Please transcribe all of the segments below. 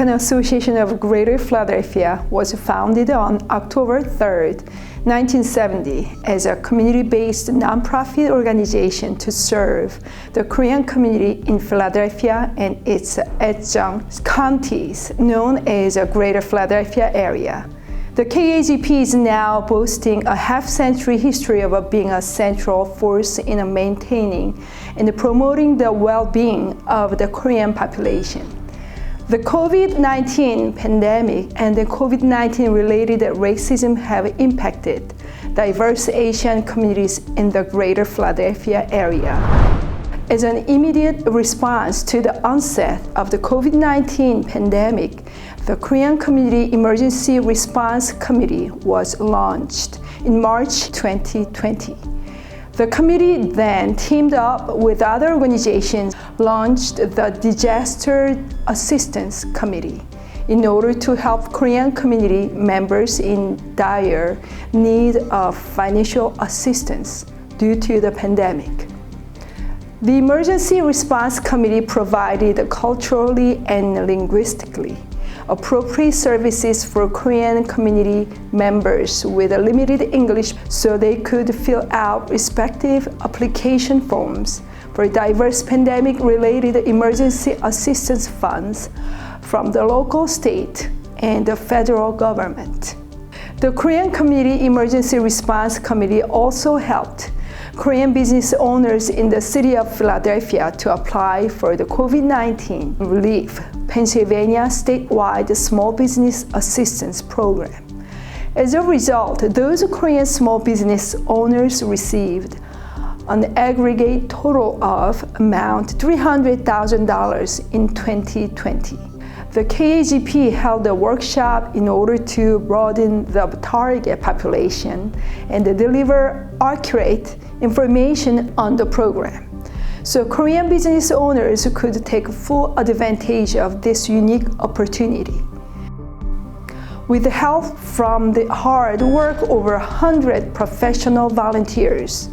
American Association of Greater Philadelphia was founded on October 3, 1970 as a community-based nonprofit organization to serve the Korean community in Philadelphia and its adjunct counties known as the Greater Philadelphia area. The KAAGP is now boasting a half-century history of being a central force in maintaining and promoting the well-being of the Korean population. The COVID-19 pandemic and the COVID-19 related racism have impacted diverse Asian communities in the Greater Philadelphia area. As an immediate response to the onset of the COVID-19 pandemic, the Korean Community Emergency Response Committee was launched in March 2020. The committee then teamed up with other organizations, launched the Disaster Assistance Committee in order to help Korean community members in dire need of financial assistance due to the pandemic. The Emergency Response Committee provided culturally and linguistically appropriate services for Korean community members with limited English so they could fill out respective application forms for diverse pandemic-related emergency assistance funds from the local, state, and the federal government. The Korean Community Emergency Response Committee also helped Korean business owners in the city of Philadelphia to apply for the COVID-19 relief Pennsylvania statewide small business assistance program. As a result, those Korean small business owners received an aggregate total of amount $300,000 in 2020. The KAAGP held a workshop in order to broaden the target population and deliver accurate information on the program, so Korean business owners could take full advantage of this unique opportunity. With the help from the hard work over 100 professional volunteers,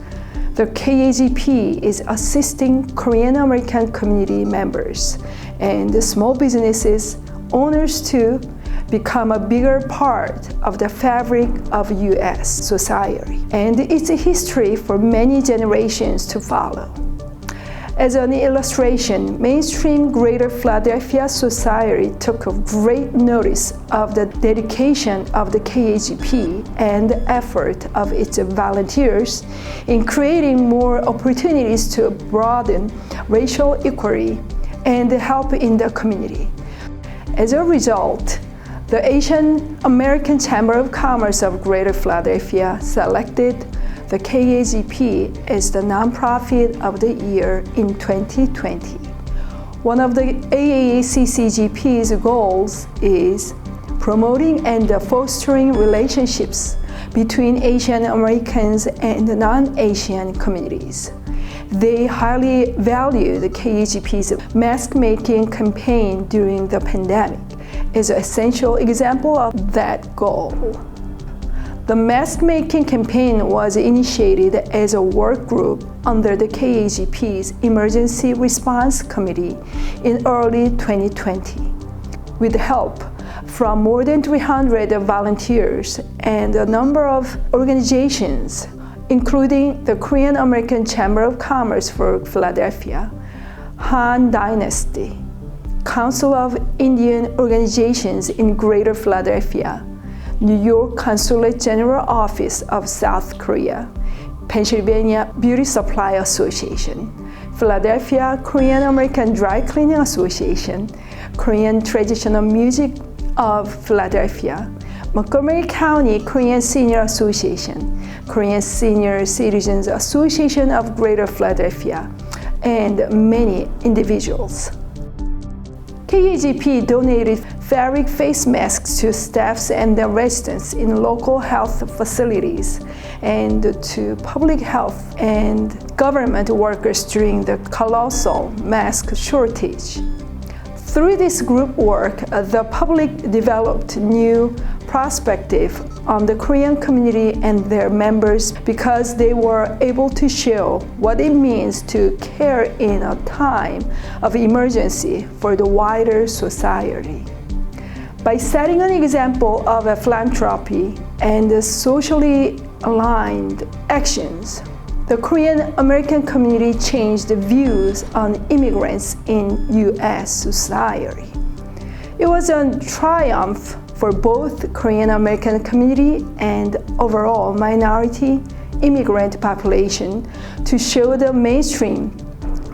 the KAAGP is assisting Korean American community members and the small businesses owners to become a bigger part of the fabric of U.S. society and its history for many generations to follow. As an illustration, mainstream Greater Philadelphia society took great notice of the dedication of the KAAGP and the effort of its volunteers in creating more opportunities to broaden racial equity and help in the community. As a result, the Asian American Chamber of Commerce of Greater Philadelphia selected the KAAGP as the Nonprofit of the Year in 2020. One of the AACCGP's goals is promoting and fostering relationships between Asian Americans and non-Asian communities. They highly value the KAAGP's mask-making campaign during the pandemic as an essential example of that goal. The mask-making campaign was initiated as a work group under the KAAGP's Emergency Response Committee in early 2020. With help from more than 300 volunteers and a number of organizations, including the Korean American Chamber of Commerce for Philadelphia, Han Dynasty, Council of Indian Organizations in Greater Philadelphia, New York Consulate General Office of South Korea, Pennsylvania Beauty Supply Association, Philadelphia Korean American Dry Cleaning Association, Korean Traditional Music of Philadelphia, Montgomery County Korean Senior Association, Korean Senior Citizens Association of Greater Philadelphia, and many individuals. KAAGP donated fabric face masks to staffs and the residents in local health facilities and to public health and government workers during the colossal mask shortage. Through this group work, the public developed new perspective on the Korean community and their members because they were able to show what it means to care in a time of emergency for the wider society. By setting an example of a philanthropy and socially aligned actions, the Korean American community changed views on immigrants in U.S. society. It was a triumph for both the Korean American community and overall minority immigrant population to show the mainstream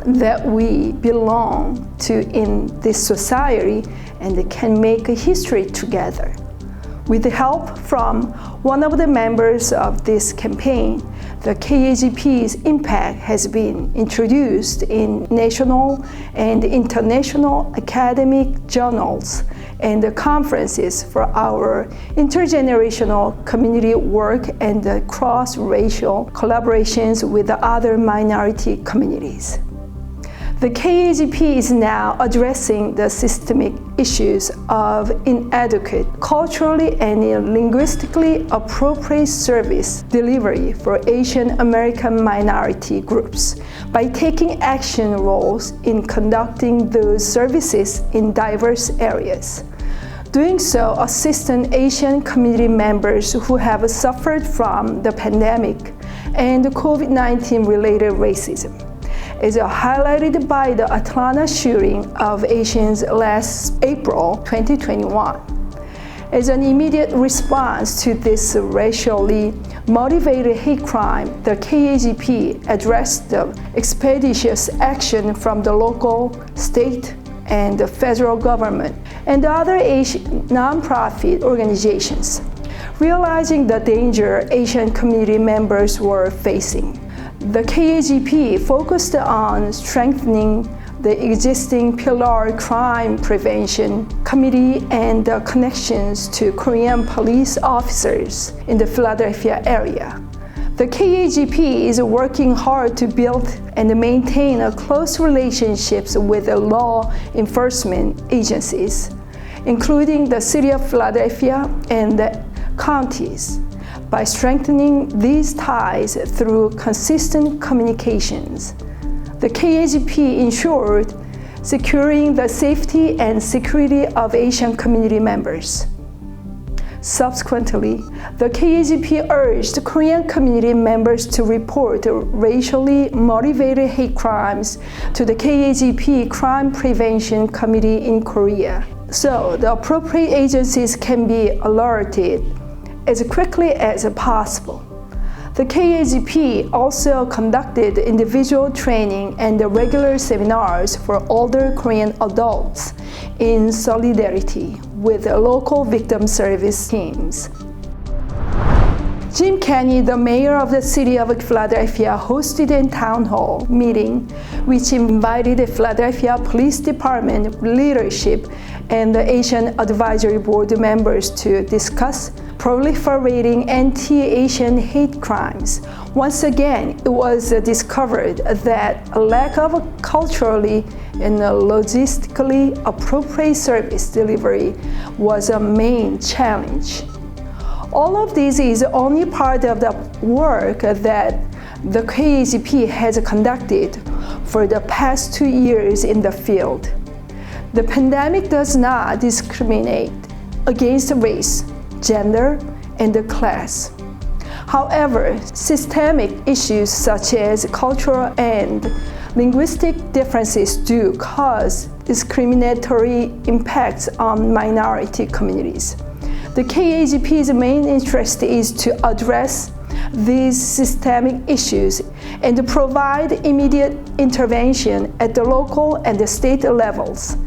that we belong to in this society and can make a history together. With the help from one of the members of this campaign, the KAAGP's impact has been introduced in national and international academic journals and conferences for our intergenerational community work and cross-racial collaborations with the other minority communities. The KAAGP is now addressing the systemic issues of inadequate, culturally and linguistically appropriate service delivery for Asian American minority groups by taking action roles in conducting those services in diverse areas. Doing so assisting Asian community members who have suffered from the pandemic and COVID-19 related racism, is highlighted by the Atlanta shooting of Asians last April 2021. As an immediate response to this racially motivated hate crime, the KAAGP addressed the expeditious action from the local, state, and the federal government and other Asian nonprofit organizations, realizing the danger Asian community members were facing. The KAAGP focused on strengthening the existing Pillar Crime Prevention Committee and the connections to Korean police officers in the Philadelphia area. The KAAGP is working hard to build and maintain a close relationships with the law enforcement agencies, including the City of Philadelphia and the counties, by strengthening these ties through consistent communications. The KAAGP ensured securing the safety and security of Asian community members. Subsequently, the KAAGP urged Korean community members to report racially motivated hate crimes to the KAAGP Crime Prevention Committee in Korea, so the appropriate agencies can be alerted as quickly as possible. The KAAGP also conducted individual training and regular seminars for older Korean adults in solidarity with local victim service teams. Jim Kenney, the mayor of the city of Philadelphia, hosted a town hall meeting which invited the Philadelphia Police Department leadership and the Asian Advisory Board members to discuss proliferating anti-Asian hate crimes. Once again, it was discovered that a lack of culturally and logistically appropriate service delivery was a main challenge. All of this is only part of the work that the KAAGP has conducted for the past 2 years in the field. The pandemic does not discriminate against race, gender, and class. However, systemic issues such as cultural and linguistic differences do cause discriminatory impacts on minority communities. The KAAGP's main interest is to address these systemic issues and to provide immediate intervention at the local and the state levels.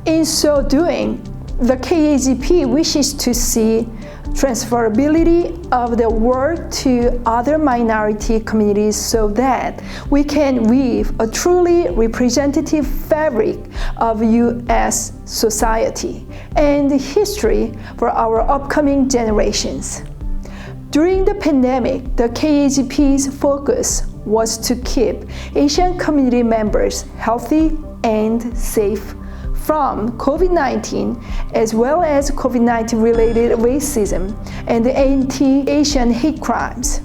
In so doing, the KAAGP wishes to see transferability of the work to other minority communities so that we can weave a truly representative fabric of U.S. society and history for our upcoming generations. During the pandemic, the KAAGP's focus was to keep Asian community members healthy and safe from COVID-19, as well as COVID-19 related racism and anti-Asian hate crimes.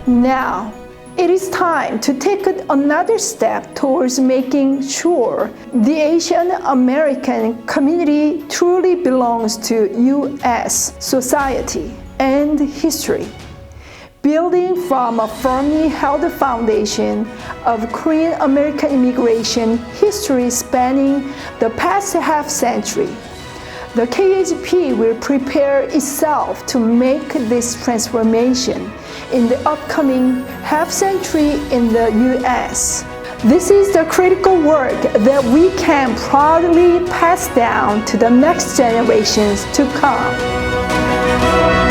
Now, It is time to take another step towards making sure the Asian American community truly belongs to U.S. society and history. Building from a firmly held foundation of Korean American immigration history spanning the past half-century, the KAAGP will prepare itself to make this transformation in the upcoming half-century in the U.S. This is the critical work that we can proudly pass down to the next generations to come.